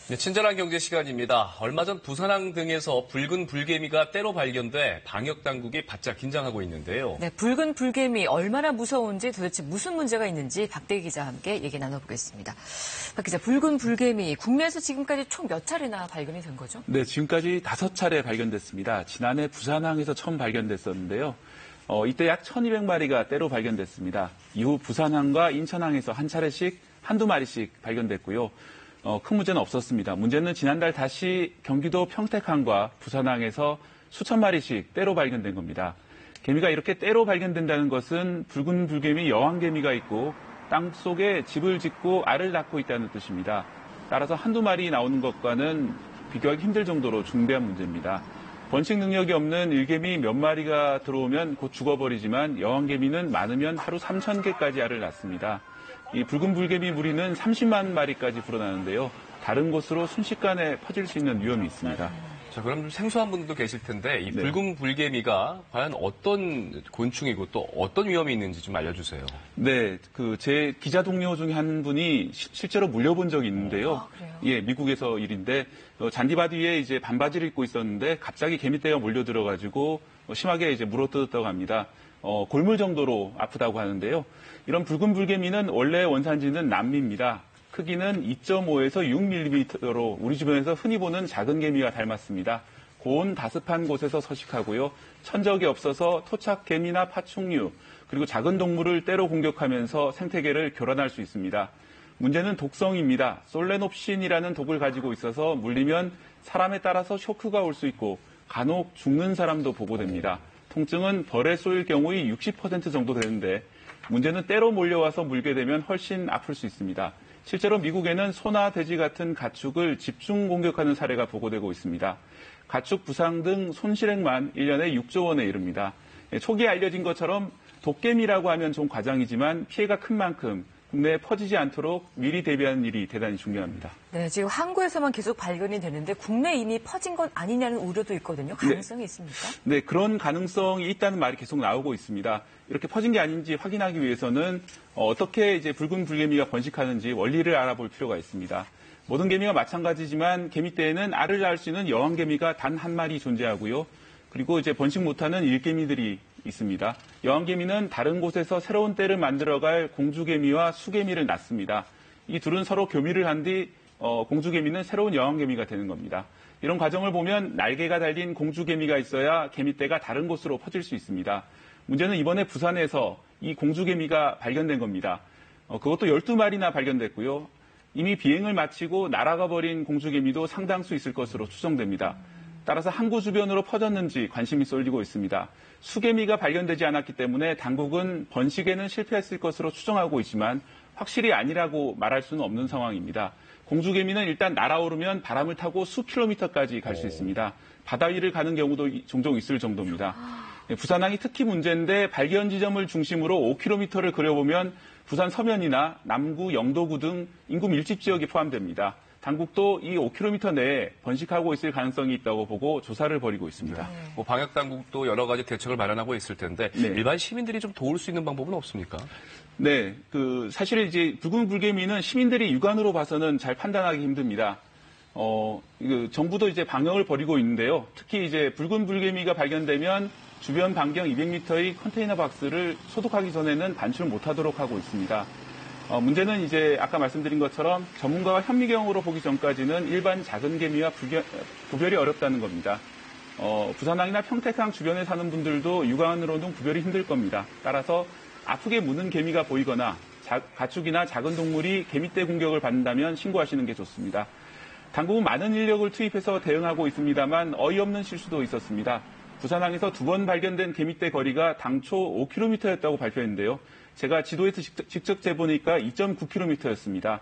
네, 친절한 경제 시간입니다. 얼마 전 부산항 등에서 붉은 불개미가 때로 발견돼 방역당국이 바짝 긴장하고 있는데요. 네, 붉은 불개미 얼마나 무서운지 도대체 무슨 문제가 있는지 박대기 기자와 함께 얘기 나눠보겠습니다. 박 기자, 붉은 불개미 국내에서 지금까지 총 몇 차례나 발견이 된 거죠? 네, 지금까지 5차례 발견됐습니다. 지난해 부산항에서 처음 발견됐었는데요. 이때 약 1,200마리가 때로 발견됐습니다. 이후 부산항과 인천항에서 한 차례씩 한두 마리씩 발견됐고요. 큰 문제는 없었습니다. 문제는 지난달 다시 경기도 평택항과 부산항에서 수천 마리씩 때로 발견된 겁니다. 개미가 이렇게 때로 발견된다는 것은 붉은 불개미 여왕개미가 있고 땅속에 집을 짓고 알을 낳고 있다는 뜻입니다. 따라서 한두 마리 나오는 것과는 비교하기 힘들 정도로 중대한 문제입니다. 번식 능력이 없는 일개미 몇 마리가 들어오면 곧 죽어버리지만 여왕개미는 많으면 하루 3,000개까지 알을 낳습니다. 이 붉은 불개미 무리는 30만 마리까지 불어나는데요. 다른 곳으로 순식간에 퍼질 수 있는 위험이 있습니다. 자, 그럼 좀 생소한 분들도 계실 텐데 이 붉은 불개미가 과연 어떤 곤충이고 또 어떤 위험이 있는지 좀 알려주세요. 네, 제 기자 동료 중에 한 분이 실제로 물려본 적이 있는데요. 예, 미국에서 일인데 잔디바디 위에 이제 반바지를 입고 있었는데 갑자기 개미떼가 몰려들어가지고 심하게 이제 물어뜯었다고 합니다. 골물 정도로 아프다고 하는데요. 이런 붉은 불개미는 원래 원산지는 남미입니다. 크기는 2.5에서 6mm로 우리 주변에서 흔히 보는 작은 개미와 닮았습니다. 고온 다습한 곳에서 서식하고요. 천적이 없어서 토착 개미나 파충류 그리고 작은 동물을 때로 공격하면서 생태계를 교란할 수 있습니다. 문제는 독성입니다. 솔레놉신이라는 독을 가지고 있어서 물리면 사람에 따라서 쇼크가 올 수 있고 간혹 죽는 사람도 보고됩니다. 통증은 벌에 쏘일 경우의 60% 정도 되는데 문제는 때로 몰려와서 물게 되면 훨씬 아플 수 있습니다. 실제로 미국에는 소나 돼지 같은 가축을 집중 공격하는 사례가 보고되고 있습니다. 가축 부상 등 손실액만 1년에 6조 원에 이릅니다. 초기에 알려진 것처럼 독개미라고 하면 좀 과장이지만 피해가 큰 만큼 국내에 퍼지지 않도록 미리 대비하는 일이 대단히 중요합니다. 네, 지금 항구에서만 계속 발견이 되는데 국내에 이미 퍼진 건 아니냐는 우려도 있거든요. 가능성이 있습니까? 네, 그런 가능성이 있다는 말이 계속 나오고 있습니다. 이렇게 퍼진 게 아닌지 확인하기 위해서는 어떻게 이제 붉은 불개미가 번식하는지 원리를 알아볼 필요가 있습니다. 모든 개미가 마찬가지지만 개미떼에는 알을 낳을 수 있는 여왕개미가 단 한 마리 존재하고요. 그리고 이제 번식 못하는 일개미들이 있습니다. 여왕개미는 다른 곳에서 새로운 떼를 만들어갈 공주개미와 수개미를 낳습니다. 이 둘은 서로 교미를 한 뒤 공주개미는 새로운 여왕개미가 되는 겁니다. 이런 과정을 보면 날개가 달린 공주개미가 있어야 개미떼가 다른 곳으로 퍼질 수 있습니다. 문제는 이번에 부산에서 이 공주개미가 발견된 겁니다. 그것도 12마리나 발견됐고요. 이미 비행을 마치고 날아가 버린 공주개미도 상당수 있을 것으로 추정됩니다. 따라서 항구 주변으로 퍼졌는지 관심이 쏠리고 있습니다. 수개미가 발견되지 않았기 때문에 당국은 번식에는 실패했을 것으로 추정하고 있지만 확실히 아니라고 말할 수는 없는 상황입니다. 공주개미는 일단 날아오르면 바람을 타고 수킬로미터까지 갈 수 있습니다. 바다 위를 가는 경우도 종종 있을 정도입니다. 부산항이 특히 문제인데 발견 지점을 중심으로 5km를 그려보면 부산 서면이나 남구, 영도구 등 인구 밀집 지역이 포함됩니다. 당국도 이 5km 내에 번식하고 있을 가능성이 있다고 보고 조사를 벌이고 있습니다. 방역 당국도 여러 가지 대책을 마련하고 있을 텐데 일반 시민들이 좀 도울 수 있는 방법은 없습니까? 네, 사실 이제 붉은 불개미는 시민들이 육안으로 봐서는 잘 판단하기 힘듭니다. 정부도 이제 방역을 벌이고 있는데요. 특히 이제 붉은 불개미가 발견되면 주변 반경 200m의 컨테이너 박스를 소독하기 전에는 반출 못하도록 하고 있습니다. 문제는 이제 아까 말씀드린 것처럼 전문가와 현미경으로 보기 전까지는 일반 작은 개미와 구별이 어렵다는 겁니다. 부산항이나 평택항 주변에 사는 분들도 육안으로는 구별이 힘들 겁니다. 따라서 아프게 무는 개미가 보이거나 가축이나 작은 동물이 개미떼 공격을 받는다면 신고하시는 게 좋습니다. 당국은 많은 인력을 투입해서 대응하고 있습니다만 어이없는 실수도 있었습니다. 부산항에서 2번 발견된 개미떼 거리가 당초 5km였다고 발표했는데요. 제가 지도에서 직접 재보니까 2.9km였습니다.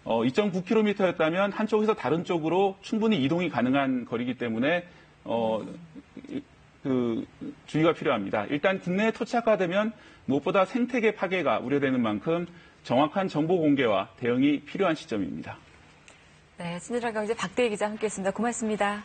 2.9km였다면 한쪽에서 다른 쪽으로 충분히 이동이 가능한 거리이기 때문에 주의가 필요합니다. 일단 국내에 토착화되면 무엇보다 생태계 파괴가 우려되는 만큼 정확한 정보 공개와 대응이 필요한 시점입니다. 네, 친절한 경제 박대기 기자 함께했습니다. 고맙습니다.